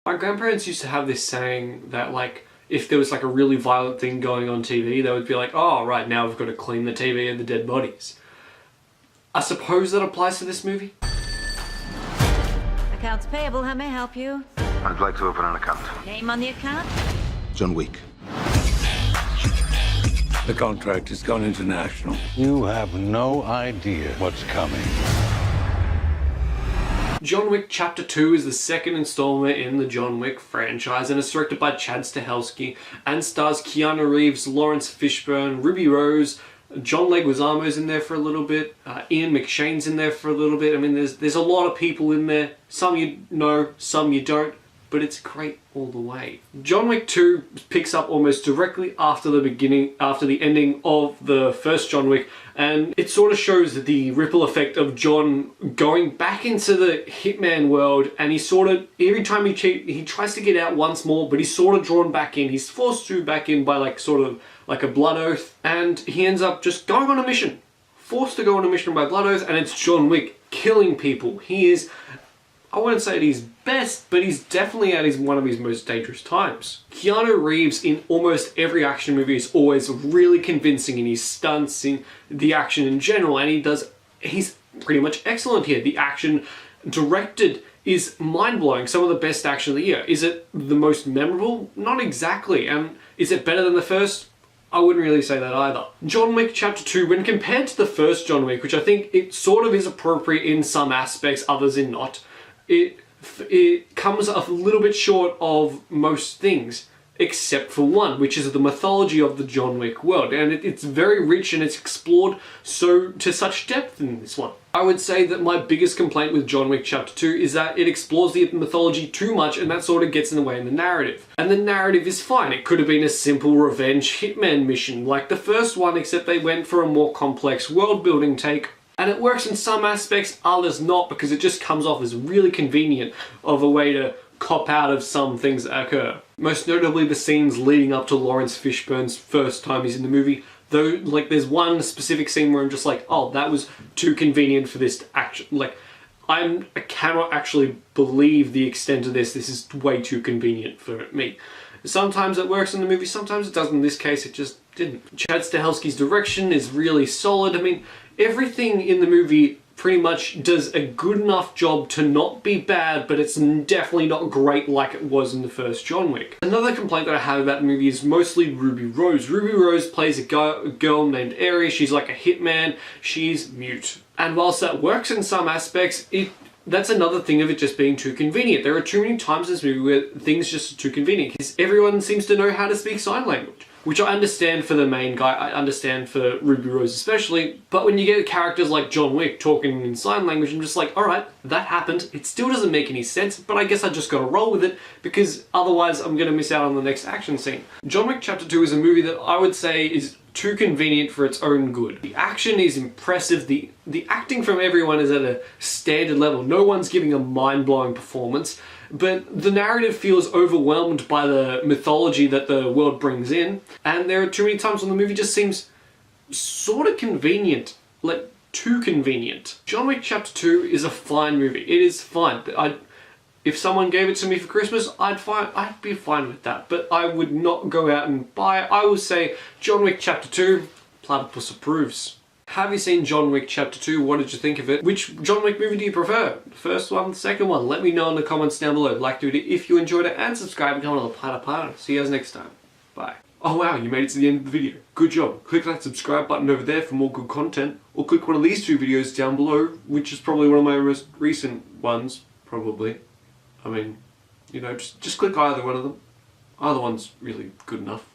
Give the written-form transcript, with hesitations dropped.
My grandparents used to have this saying that, like, if there was like a really violent thing going on TV, they would be like, oh, right, now we've got to clean the TV of the dead bodies. I suppose that applies to this movie. Accounts payable, how may I help you? I'd like to open an account. Name on the account? John Wick. The contract has gone international. You have no idea what's coming. John Wick Chapter 2 is the second installment in the John Wick franchise, and it's directed by Chad Stahelski and stars Keanu Reeves, Lawrence Fishburne, Ruby Rose, John Leguizamo's in there for a little bit, Ian McShane's in there for a little bit. I mean, there's a lot of people in there. Some you know, some you don't, but it's great all the way. John Wick 2 picks up almost directly after the ending of the first John Wick, and it sort of shows the ripple effect of John going back into the hitman world, and he sort of, every time he tries to get out once more, but he's sort of drawn back in. He's forced to back in by like sort of like a blood oath, and he ends up just going on a mission. Forced to go on a mission by blood oath, and it's John Wick killing people. He is, I wouldn't say at his best, but he's definitely at one of his most dangerous times. Keanu Reeves in almost every action movie is always really convincing in his stunts, in the action in general, and he's pretty much excellent here. The action directed is mind-blowing. Some of the best action of the year. Is it the most memorable? Not exactly. And is it better than the first? I wouldn't really say that either. John Wick Chapter 2, when compared to the first John Wick, which I think it sort of is appropriate in some aspects, others in not, it comes a little bit short of most things, except for one, which is the mythology of the John Wick world. And it's very rich and it's explored to such depth in this one. I would say that my biggest complaint with John Wick Chapter 2 is that it explores the mythology too much, and that sort of gets in the way in the narrative. And the narrative is fine. It could have been a simple revenge hitman mission like the first one, except they went for a more complex world-building take. And it works in some aspects, others not, because it just comes off as really convenient of a way to cop out of some things that occur. Most notably the scenes leading up to Lawrence Fishburne's first time he's in the movie. Though, like, there's one specific scene where I'm just like, oh, that was too convenient for this action. Like, I cannot actually believe the extent of this. This is way too convenient for me. Sometimes it works in the movie, sometimes it doesn't. In this case, it just didn't. Chad Stahelski's direction is really solid. I mean, everything in the movie pretty much does a good enough job to not be bad, but it's definitely not great like it was in the first John Wick. Another complaint that I have about the movie is mostly Ruby Rose. Ruby Rose plays a girl named Aerie. She's like a hitman. She's mute. And whilst that works in some aspects, that's another thing of it just being too convenient. There are too many times in this movie where things just are too convenient, because everyone seems to know how to speak sign language. Which I understand for the main guy, I understand for Ruby Rose especially, but when you get characters like John Wick talking in sign language, I'm just like, alright, that happened. It still doesn't make any sense, but I guess I just gotta roll with it, because otherwise I'm gonna miss out on the next action scene. John Wick Chapter 2 is a movie that I would say is too convenient for its own good. The action is impressive, the acting from everyone is at a standard level. No one's giving a mind-blowing performance, but the narrative feels overwhelmed by the mythology that the world brings in, and there are too many times when the movie just seems sort of convenient, like too convenient. John Wick Chapter 2 is a fine movie. It is fine. If someone gave it to me for Christmas, I'd be fine with that, but I would not go out and buy it. I will say John Wick Chapter 2, Platypus approves. Have you seen John Wick Chapter 2? What did you think of it? Which John Wick movie do you prefer? The first one, the second one? Let me know in the comments down below. Like to do it if you enjoyed it, and subscribe and come on to the Platypus. See you guys next time. Bye. Oh wow, you made it to the end of the video. Good job. Click that subscribe button over there for more good content, or click one of these two videos down below, which is probably one of my most recent ones, probably. I mean, you know, just click either one of them. Either one's really good enough.